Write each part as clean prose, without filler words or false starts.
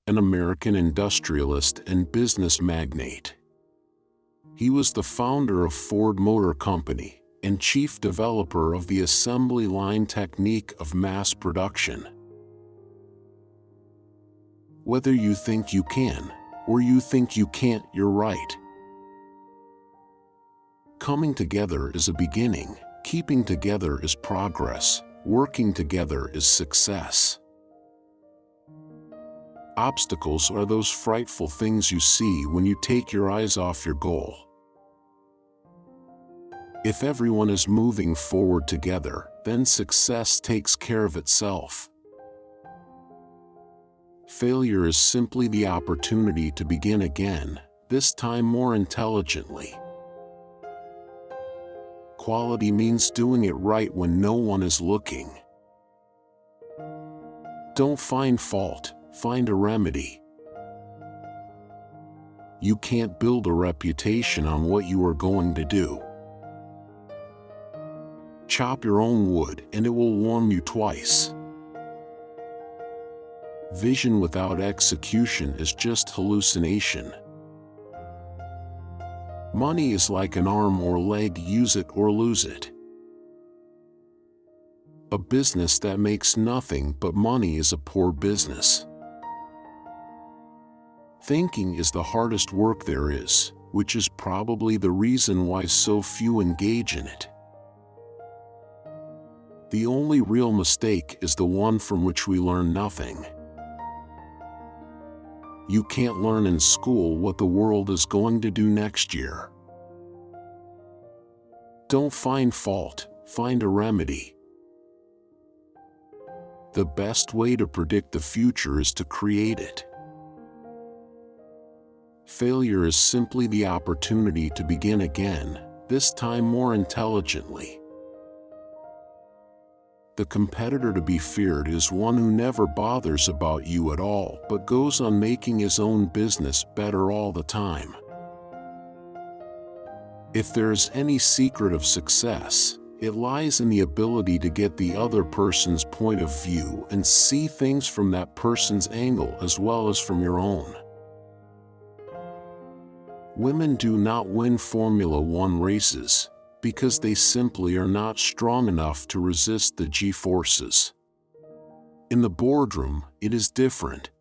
an American industrialist and business magnate. He was the founder of Ford Motor Company and chief developer of the assembly line technique of mass production. Whether you think you can, or you think you can't, you're right. Coming together is a beginning, keeping together is progress, working together is success. Obstacles are those frightful things you see when you take your eyes off your goal. If everyone is moving forward together, then success takes care of itself. Failure is simply the opportunity to begin again, this time more intelligently. Quality means doing it right when no one is looking. Don't find fault, find a remedy. You can't build a reputation on what you are going to do. Chop your own wood and it will warm you twice. Vision without execution is just hallucination. Money is like an arm or leg, use it or lose it. A business that makes nothing but money is a poor business. Thinking is the hardest work there is, which is probably the reason why so few engage in it. The only real mistake is the one from which we learn nothing. You can't learn in school what the world is going to do next year. Don't find fault, find a remedy. The best way to predict the future is to create it. Failure is simply the opportunity to begin again, this time more intelligently. The competitor to be feared is one who never bothers about you at all but goes on making his own business better all the time. If there is any secret of success, it lies in the ability to get the other person's point of view and see things from that person's angle as well as from your own. Women do not win Formula One races because they simply are not strong enough to resist the G-forces. In the boardroom, it is different.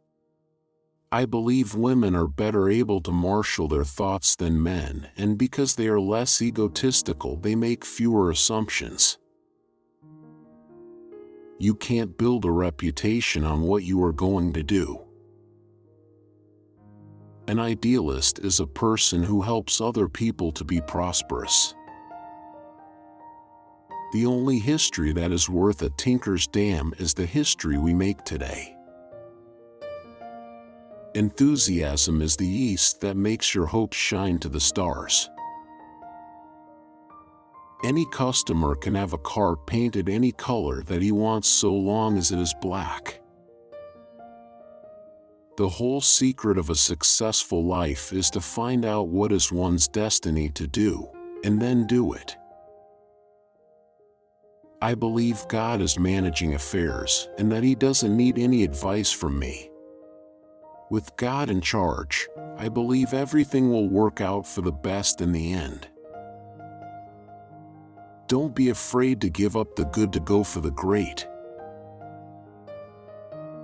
I believe women are better able to marshal their thoughts than men, and because they are less egotistical, they make fewer assumptions. You can't build a reputation on what you are going to do. An idealist is a person who helps other people to be prosperous. The only history that is worth a tinker's damn is the history we make today. Enthusiasm is the yeast that makes your hopes shine to the stars. Any customer can have a car painted any color that he wants so long as it is black. The whole secret of a successful life is to find out what is one's destiny to do, and then do it. I believe God is managing affairs and that He doesn't need any advice from me. With God in charge, I believe everything will work out for the best in the end. Don't be afraid to give up the good to go for the great.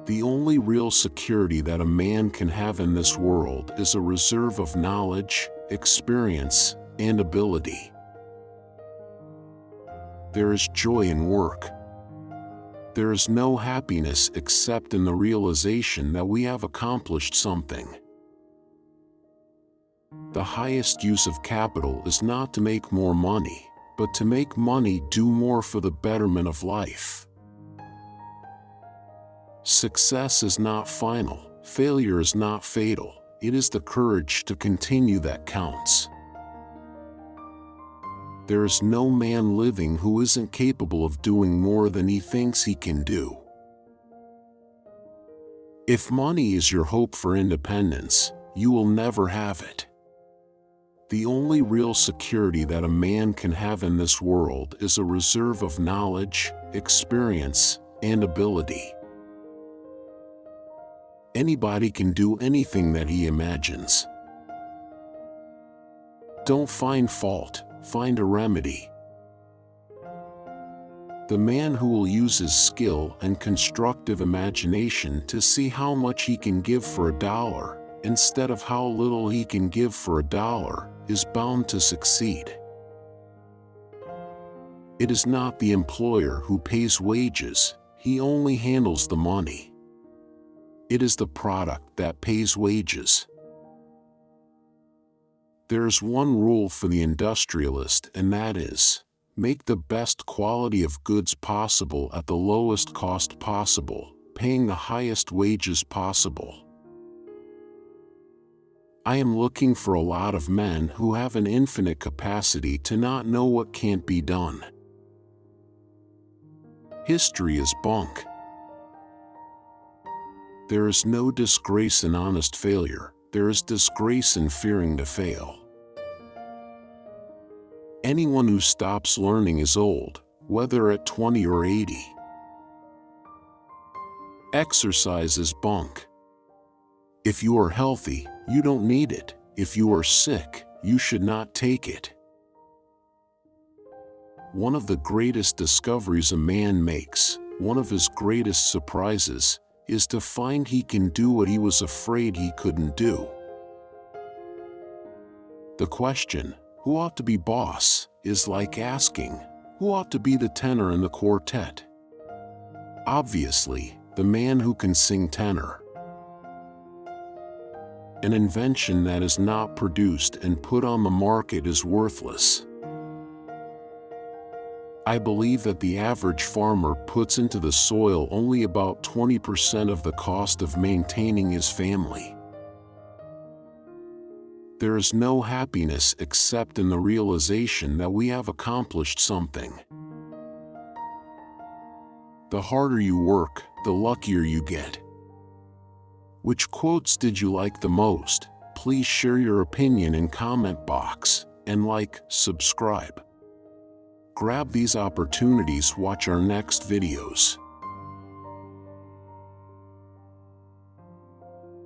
The only real security that a man can have in this world is a reserve of knowledge, experience, and ability. There is joy in work. There is no happiness except in the realization that we have accomplished something. The highest use of capital is not to make more money, but to make money do more for the betterment of life. Success is not final, failure is not fatal, it is the courage to continue that counts. There is no man living who isn't capable of doing more than he thinks he can do. If money is your hope for independence, you will never have it. The only real security that a man can have in this world is a reserve of knowledge, experience, and ability. Anybody can do anything that he imagines. Don't find fault, find a remedy. The man who will use his skill and constructive imagination to see how much he can give for $1, instead of how little he can give for $1, is bound to succeed. It is not the employer who pays wages, he only handles the money. It is the product that pays wages. There is one rule for the industrialist, and that is, make the best quality of goods possible at the lowest cost possible, paying the highest wages possible. I am looking for a lot of men who have an infinite capacity to not know what can't be done. History is bunk. There is no disgrace in honest failure, there is disgrace in fearing to fail. Anyone who stops learning is old, whether at 20 or 80. Exercise is bunk. If you are healthy, you don't need it. If you are sick, you should not take it. One of the greatest discoveries a man makes, one of his greatest surprises, is to find he can do what he was afraid he couldn't do. The question, who ought to be boss, is like asking, who ought to be the tenor in the quartet? Obviously, the man who can sing tenor. An invention that is not produced and put on the market is worthless. I believe that the average farmer puts into the soil only about 20% of the cost of maintaining his family. There is no happiness except in the realization that we have accomplished something. The harder you work, the luckier you get. Which quotes did you like the most? Please share your opinion in comment box, and like, subscribe. Grab these opportunities, watch our next videos.